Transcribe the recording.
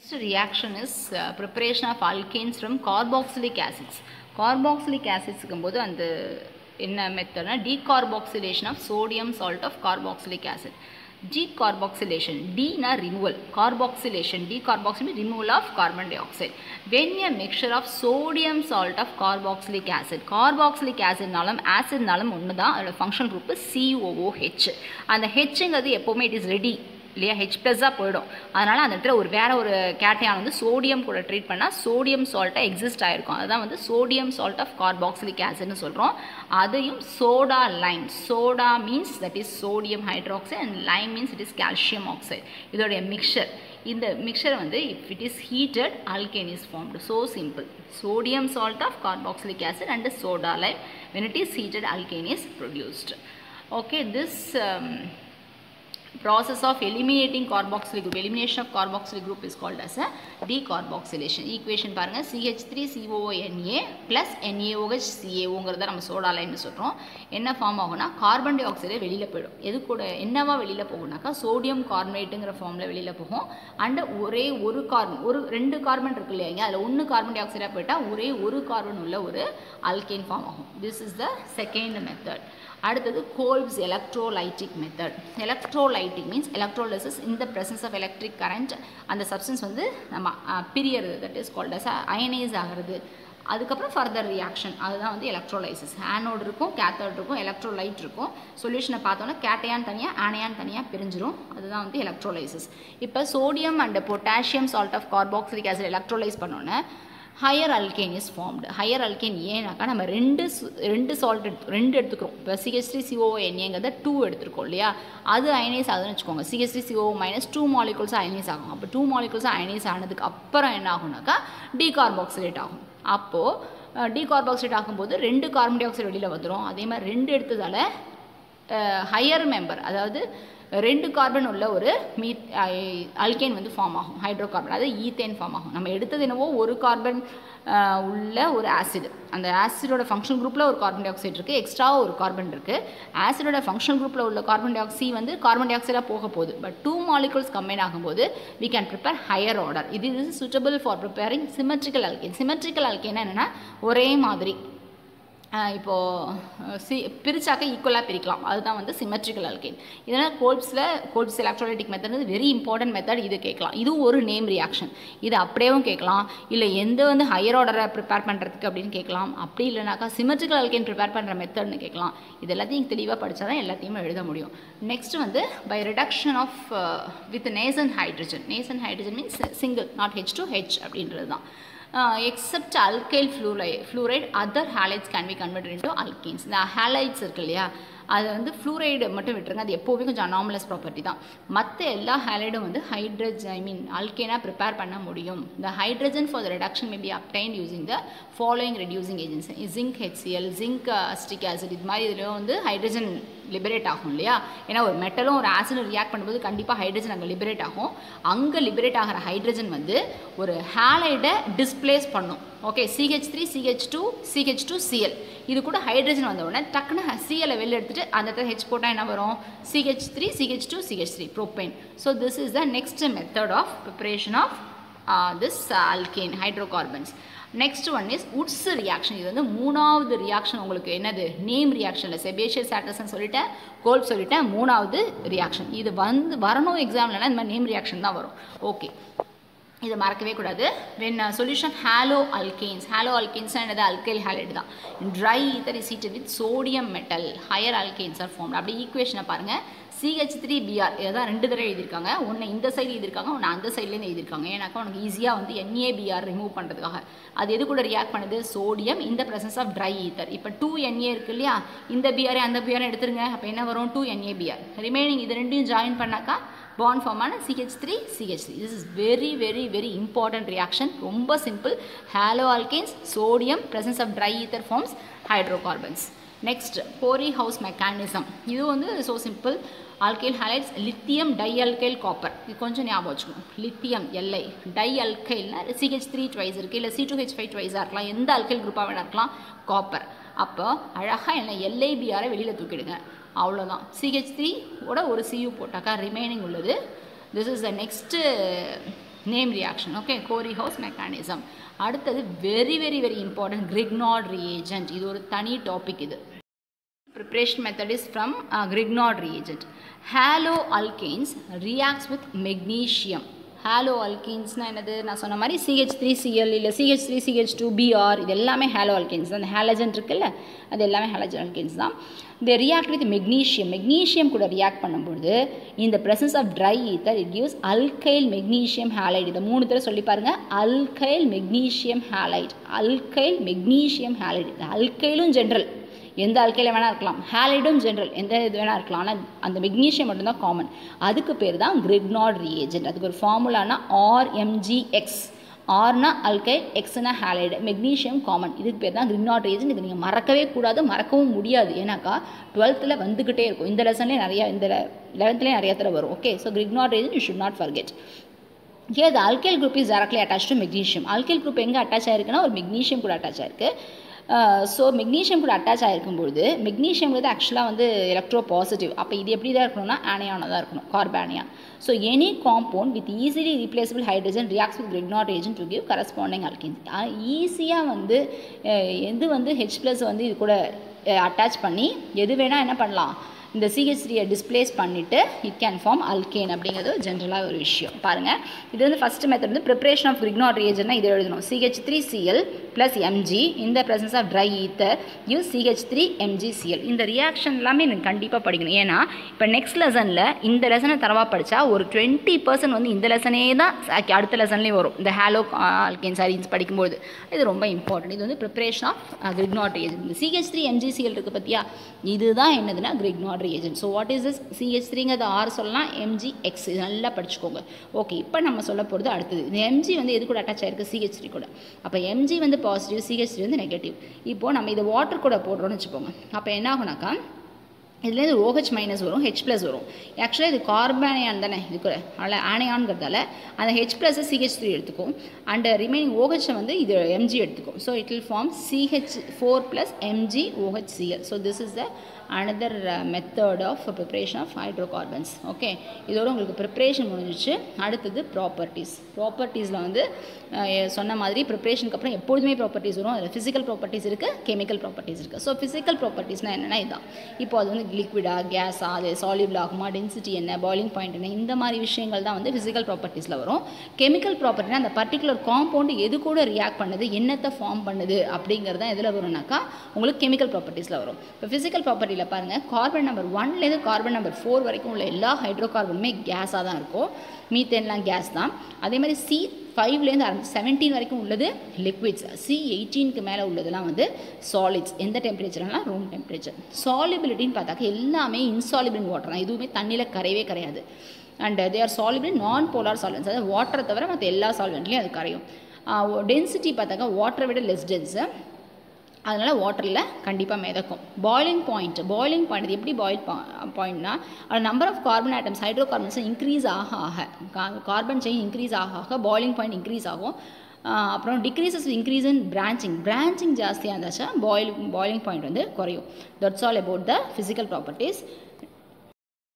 Next reaction is preparation of alkanes from carboxylic acids. Carboxylic acids கும்போது அந்த என்ன மெத்தட்னா decarboxylation of sodium salt of carboxylic acid. Decarboxylation, D na removal, carboxylation, decarboxylation removal of carbon dioxide. When a mixture of sodium salt of carboxylic acid நாலும் ஒன்று தான், அதோட functional group COOH. அந்த ஹெச்ங்கிறது எப்போவுமே it is ready இல்லையா, H ப்ளஸ்ஸாக போயிடும். அதனால் அந்த இடத்துல வேறு ஒரு கேட்டையான் வந்து சோடியம் கூட ட்ரீட் பண்ணால் சோடியம் சால்ட்டாக எக்ஸிஸ்ட் ஆகிருக்கும். அதுதான் வந்து சோடியம் சால்ட் ஆஃப் கார்பாக்சிலிக் ஆசிட்னு சொல்கிறோம். அதையும் soda Lime, soda means that is sodium hydroxide and Lime means it is calcium oxide. இதோடைய மிக்சர், இந்த மிக்சர் வந்து if it is heated alkane is formed. So simple, sodium salt of carboxylic acid and soda lime, when it is heated alkane is produced. Okay, this process of eliminating carboxylic group, elimination of carboxylic group is called as a decarboxylation. Equation பாருங்க, CH3COONA plus NaOHCaOங்கிறத நம்ம soda லைம்னு சொல்கிறோம். என்ன form ஆகும்னா carbon tie ஆக்சைடே வெளியில் போயிடும். எது கூட என்னவா வெளியில் போகும்னாக்கா சோடியம் கார்பனேட்டுங்கிற ஃபார்மில் வெளியில் போகும். அண்ட் ஒரே ஒரு கார்பன், ரெண்டு கார்பன் இருக்கு இல்லையா, அதில் ஒன்று கார்பன் டை ஆக்சைடாக போயிட்டால் ஒரே ஒரு கார்பன் உள்ள ஒரு ஆல்கேன் ஃபார்ம் ஆகும். This is the second method. அடுத்தது Kolb's electrolytic method. Electrolytic means electrolysis in the presence of electric current. அந்த சப்ஸ்டன்ஸ் வந்து நம்ம பிரியறது, that is called as ionise ஆகிறது. அதுக்கப்புறம் ஃபர்தர் ரியாக்ஷன், அதுதான் வந்து எலக்ட்ரோலைசிஸ். ஆனோடு இருக்கும், கேத்தோடு இருக்கும், எலக்ட்ரோலைட் இருக்கும். சொல்யூஷனை பார்த்தோன்னா கேட்டையான் தனியாக ஆனையான் தனியாக பிரிஞ்சிரும். அதுதான் வந்து எலக்ட்ரோலைசிஸ். இப்போ sodium and potassium salt of carboxylic acid electrolyse பண்ணோன்னே higher alkane is formed. Higher alkane ஏன்னாக்கா நம்ம ரெண்டு சால்ட் ரெண்டு எடுத்துக்கிறோம். இப்போ CH3COONAங்கிறத 2 எடுத்துருக்கோம் இல்லையா, அது அயனைஸ் ஆகுதுன்னு வச்சுக்கோங்க. CH3CO minus 2 molecules அயனைஸ் ஆகும். அப்போ 2 molecules அயனைஸ் ஆனதுக்கு அப்புறம் என்ன ஆகுனாக்கா டீகார்பாக்சிலேட் ஆகும். அப்போது டீகார்பாக்சிலேட் ஆகும்போது 2 கார்பன் டை ஆக்சைடு வெளியில் வந்துடும். அதே மாதிரி 2 எடுத்ததால் ஹையர் மெம்பர், அதாவது 2 கார்பன் உள்ள ஒரு அல்கேன் வந்து ஃபார்ம் ஆகும், ஹைட்ரோ கார்பன், அதாவது ஈத்தேன் ஃபார்ம் ஆகும். நம்ம எடுத்தது என்னவோ ஒரு கார்பன் உள்ள ஒரு ஆசிட், அந்த ஆசிடோட ஃபங்க்ஷன் குரூப்பில் ஒரு கார்பன் டை ஆக்சைடு இருக்குது, எக்ஸ்ட்ராவாக ஒரு கார்பன் இருக்குது. ஆசிடோட ஃபங்க்ஷன் குரூப்பில் உள்ள கார்பன் டை ஆக்சைடு வந்து கார்பன் டை ஆக்சைடாக போக போகுது. பட் 2 molecules கம்பைன் ஆகும்போது we can prepare higher order. இது is suitable for preparing symmetrical alkane. Symmetrical alkane என்னென்னா ஒரே மாதிரி இப்போது பிரிச்சாக்க ஈக்குவலாக பிரிக்கலாம், அதுதான் வந்து சிமெட்ரிக்கல் அல்கேன். இதனால் கோல்ப்ஸ் எலக்ட்ரோலைட்டிக் மெத்தட் வந்து வெரி இம்பார்ட்டன்ட் மெத்தட். இது கேட்கலாம், இது ஒரு நேம் ரியாக்ஷன். இது அப்படியேவும் கேட்கலாம், இல்லை எந்த வந்து ஹையர் ஆர்டரை ப்ரிப்பேர் பண்ணுறதுக்கு அப்படின்னு கேட்கலாம். அப்படி இல்லைனாக்கா சிமெட்ரிக்கல் அல்கேன் ப்ரிப்பேர் பண்ணுற மெத்தட்னு கேட்கலாம். இது எல்லாத்தையும் தெளிவாக படித்தா தான் எல்லாத்தையுமே எழுத முடியும். நெக்ஸ்ட் வந்து by reduction of with nascent hydrogen. Nascent hydrogen means single, not H2H அப்படின்றது தான். Except alkyl fluoride, other halides can be converted into alkanes. இந்த halides இருக்கு இல்லையா, அது வந்து ஃப்ளூரைடு மட்டும் விட்டுருங்க, அது எப்போவுமே கொஞ்சம் அனாமலஸ் ப்ராப்பர்ட்டி தான். மற்ற எல்லா ஹாலைடும் வந்து அல்கேனாக ப்ரிப்பேர் பண்ண முடியும். The hydrogen for the reduction may be obtained using the following reducing agents: zinc HCl, zinc acetic acid. இது மாதிரி இதில் வந்து ஹைட்ரஜன் லிபரேட் ஆகும் இல்லையா, ஏன்னா ஒரு மெட்டலும் ஒரு ஆசிடும் ரியாக்ட் பண்ணும்போது கண்டிப்பாக ஹைட்ரஜன் அங்கே லிபரேட் ஆகும். அங்கே லிபரேட் ஆகிற ஹைட்ரஜன் வந்து ஒரு ஹாலைடை டிஸ்பிளேஸ் பண்ணும். ஓகே, CH3 CH2 CH2Cl, இது கூட ஹைட்ரஜன் வந்த உடனே டக்குன்னு சிஎலை வெளில எடுத்துகிட்டு அந்த இடத்துல ஹெச் போட்டால் என்ன வரும், CH3 CH2 CH3 propane. So this is the next method of preparation of this alkane hydrocarbons. Next one is Wurtz reaction. இது வந்து மூணாவது ரியாக்ஷன். உங்களுக்கு என்னது நேம் ரியாக்ஷனில் செபேஷியஸ் ஆட்டர்ஸ்ன்னு சொல்லிட்டேன், கோல்ப் சொல்லிட்டேன், மூணாவது ரியாக்ஷன். இது வந்து வரணும் எக்ஸாம்லனா இந்த மாதிரி நேம் ரியாக்ஷன் தான் வரும். ஓகே, இதை மறக்கவே கூடாது. When solution halo alkanes, halo alkanes என்னது, அல்கைல் ஹாலைடு தான். Dry ether is heated with sodium metal, higher alkanes are formed. அப்படி ஈக்குவேஷனை பாருங்கள், CH3Br இதான் 2 தடவை எழுதியிருக்காங்க. ஒன்று இந்த சைடு எழுதியிருக்காங்க, ஒன்று அந்த சைட்லேருந்து எழுதியிருக்காங்க. ஏன்னாக்கா உனக்கு ஈஸியாக வந்து NaBr ரிமூவ் பண்ணுறதுக்காக. அது எது கூட ரியாக்ட் பண்ணுது, சோடியம் இந்த ப்ரெசன்ஸ் ஆஃப் ட்ரை ஈத்தர். இப்போ 2Na இருக்குது இல்லையா, இந்த பிஆர் அந்த பிஆர் எடுத்துருங்க. அப்போ என்ன வரும், 2NaBr. ரிமைனிங் இது ரெண்டையும் ஜாயின் பண்ணாக்கா பாண்ட் ஃபார்ம் ஆன CH3 CH3. This is very very very important reaction. ரொம்ப simple. Haloalkanes, sodium, presence of dry ether forms hydrocarbons. Next Corey House mechanism. இது வந்து so simple. alkyl halides, lithium dialkyl copper. இது கொஞ்சம் ஞாபகம் வச்சுக்கணும். Lithium Li, dialkylனா CH3 twice இருக்குது, இல்லை C2H5 ட்வைஸாக இருக்கலாம், எந்த அல்கைல் குரூப்பாக வேணா இருக்கலாம், காப்பர். அப்போ அழகாக என்ன LiBr வெளியில் தூக்கிடுங்க, அவ்வளோதான். CH3 ஓட ஒரு Cu போட்டாக்கா ரிமைனிங் உள்ளது. This is the next name reaction. Okay, Corey House mechanism. அடுத்தது very very very important Grignard reagent. இது ஒரு தனி டாபிக். இது preparation method is from Grignard reagent. Haloalkanes reacts with magnesium. ஹாலோஅல்கீன்ஸ்னால் என்னது? நான் சொன்ன மாதிரி CH3Cl இல்லை CH3CH2Br இது எல்லாமே ஹாலோஅல்கீன்ஸ் தான். அந்த ஹாலஜன் இருக்குல்ல, அது எல்லாமே ஹாலஜன் அல்கீன்ஸ் தான். இந்த ரியாக்ட் வித் மெக்னீஷியம் கூட ரியாக்ட் பண்ணும்போது இந்த presence of dry ether it gives alkyl magnesium halide. இதை 3 தடவை சொல்லி பாருங்கள். alkyl magnesium halide, alkyl magnesium halide. அல்கைலும் ஜென்ரல், எந்த அல்கைல வேணால் இருக்கலாம். ஹாலைடும் ஜென்ரல், எந்த இது வேணால் இருக்கலாம். ஆனால் அந்த மெக்னீஷியம் மட்டும்தான் காமன். அதுக்கு பேர் தான் கிரிக்னார்ட் ரியேஜென்ட். அதுக்கு ஒரு ஃபார்முலானா RMgX. ஆர்னா அல்கைல், எக்ஸ்னா ஹாலைடு, மெக்னீஷியம் காமன். இதுக்கு பேர் தான் கிரிக்னார்ட் ரியேஜென்ட். இது நீங்கள் மறக்கவே கூடாது, மறக்கவும் முடியாது. ஏன்னாக்கா 12th வந்துக்கிட்டே இருக்கும். இந்த லெசன்லேயே நிறையா, இந்த 11th நிறைய தடவை வரும். Okay, so Grignard reagent you should not forget. Here the alkyl group is directly attached to magnesium. alkyl group எங்கே அட்டாச் ஆகிருக்குன்னா ஒரு மெக்னீஷியம் கூட அட்டாச் ஆகிருக்கு. ஸோ மெக்னீஷியம் கூட அட்டாச் ஆகிருக்கும்பொழுது மெக்னீஷியம்ங்கிறது ஆக்சுவலாக வந்து எலக்ட்ரோ பாசிட்டிவ். அப்போ இது எப்படி தான் இருக்கணும்னா ஆனியானாக தான் இருக்கணும், carbanion. So any compound with easily replaceable hydrogen reacts with Grignard reagent to give corresponding alkenes. ஈஸியாக வந்து எது வந்து H+ வந்து இது கூட அட்டாச் பண்ணி எது வேணால் என்ன பண்ணலாம், இந்த CH3 டிஸ்பிளேஸ் பண்ணிவிட்டு இட் கேன் ஃபார்ம் அல்கேன். அப்படிங்கிறது ஜென்ரலாக ஒரு விஷயம். பாருங்கள், இது வந்து ஃபஸ்ட்டு மெத்தட் வந்து ப்ரிப்ரேஷன் ஆஃப் கிரிக்னார்ட் ரியேஜென்ட்னா இது எழுதணும். CH3Cl + Mg இந்த presence of dry ether use CH3MgCl. இந்த ரியாக்ஷன் எல்லாமே எனக்கு கண்டிப்பாக படிக்கணும். ஏன்னா இப்போ நெக்ஸ்ட் லெசனில் இந்த லெசனை தரவாக படித்தா ஒரு 20% வந்து இந்த லெசனே தான் அடுத்த லெசன்லேயும் வரும். இந்த ஹாலோ அல்கேன் சாரீஸ் படிக்கும்போது இது ரொம்ப இம்பார்ட்டன்ட். இது வந்து ப்ரிப்ரேஷன் ஆஃப் கிரிக்னார்ட் ரியேஜென்ட். இந்த CH3MgCl இருக்குது பார்த்தியா, இதுதான் என்னதுன்னா கிரிக்னார்ட் reagent. So what is this? CH3ங்கிறது R சொல்லலாம், MgX இது நல்லா படிச்சுக்கோங்க. ஓகே, இப்போ நம்ம சொல்ல போகிறது அடுத்தது. இந்த Mg வந்து எது கூட அட்டாச் ஆகிருக்கு? CH3 கூட. அப்போ Mg வந்து பாசிட்டிவ், CH3 வந்து நெகட்டிவ். இப்போது நம்ம இதை வாட்டர் கூட போடுறோன்னு வச்சுக்கோங்க. அப்போ என்ன ஆகுனாக்கா இதுலேருந்து OH- வரும், H+ வரும். ஆக்சுவலாக இது கார்பானியான் தானே, இது கூட அதில் ஆனியான்கிறதால அந்த H+ CH3 எடுத்துக்கும் அண்ட் ரிமைனிங் OH வந்து இது Mg எடுத்துக்கும். So it will form CH4 + MgOHCl. So this is the another method of preparation of hydrocarbons. Okay, இதோட உங்களுக்கு ப்ரிப்ரேஷன் முடிஞ்சிச்சு. அடுத்தது ப்ராப்பர்ட்டிஸில் வந்து சொன்ன மாதிரி ப்ரிப்ரேஷனுக்கு அப்புறம் எப்பொழுதுமே ப்ராப்பர்ட்டிஸ் வரும். அதில் ஃபிசிக்கல் ப்ராப்பர்ட்டிஸ் இருக்குது, கெமிக்கல் ப்ராப்பர்ட்டிஸ் இருக்குது. ஸோ ஃபிசிக்கல் ப்ராப்பர்ட்டிஸ்னால் என்னென்னா இதுதான். இப்போ அது வந்து லிக்விடா, கேஸா, அது சாலிபிள் ஆகுமா, டென்சிட்டி என்ன, பாயிலிங் பாயிண்ட் என்ன, இந்த மாதிரி விஷயங்கள் தான் வந்து ஃபிசிக்கல் ப்ராப்பர்ட்டிஸில் வரும். கெமிக்கல் ப்ராப்பர்ட்டினா அந்த பர்டிகுலர் காம்பவுண்டு எது கூட ரியாக்ட் பண்ணுது, என்னத்தை ஃபார்ம் பண்ணுது அப்படிங்கிறது தான் எதில் வரும்னாக்கா உங்களுக்கு கெமிக்கல் ப்ராப்பர்ட்டிஸில் வரும். இப்போ ஃபிசிக்கல் ப்ராப்பர்ட்டியில் பாருங்கள், கார்பன் நம்பர் 1லேருந்து கார்பன் நம்பர் 4 வரைக்கும் உள்ள எல்லா ஹைட்ரோகார்பனுமே கேஸாக தான் இருக்கும். மீத்தேன்லாம் கேஸ் தான். அதே மாதிரி C5லேருந்து 17 வரைக்கும் உள்ளது லிக்விட்ஸ். C18க்கு மேலே உள்ளதெல்லாம் வந்து சாலிட்ஸ். எந்த டெம்பரேச்சர்லாம்? Room temperature. சாலிபிலிட்டின்னு பார்த்தாக்க எல்லாமே இன்சாலிபிள் இன் வாட்டர் தான். எதுவுமே தண்ணியில் கரையவே கரையாது. And they are soluble in non polar solvents. அதாவது வாட்டரை தவிர மற்ற எல்லா சால்வெண்ட்லேயும் அது கரையும். டென்சிட்டி பார்த்தாக்கா வாட்டரை விட லெஸ் டென்ஸு, அதனால் வாட்டரில் கண்டிப்பாக மிதக்கும். பாயிலிங் பாயிண்ட் இது எப்படி பாயிண்ட்னா number of carbon atoms hydrocarbons increase ஆக கார்பன் செயின் இன்க்ரீஸ் ஆக பாயிலிங் பாயிண்ட் இன்க்ரீஸ் ஆகும். அப்புறம் டிக்ரீசஸ் இன்க்ரீஸ் இன் பிரான்ச்சிங் ஜாஸ்தியாக இருந்துச்சா பாயிலிங் பாயிண்ட் வந்து குறையும். That's all about the physical properties.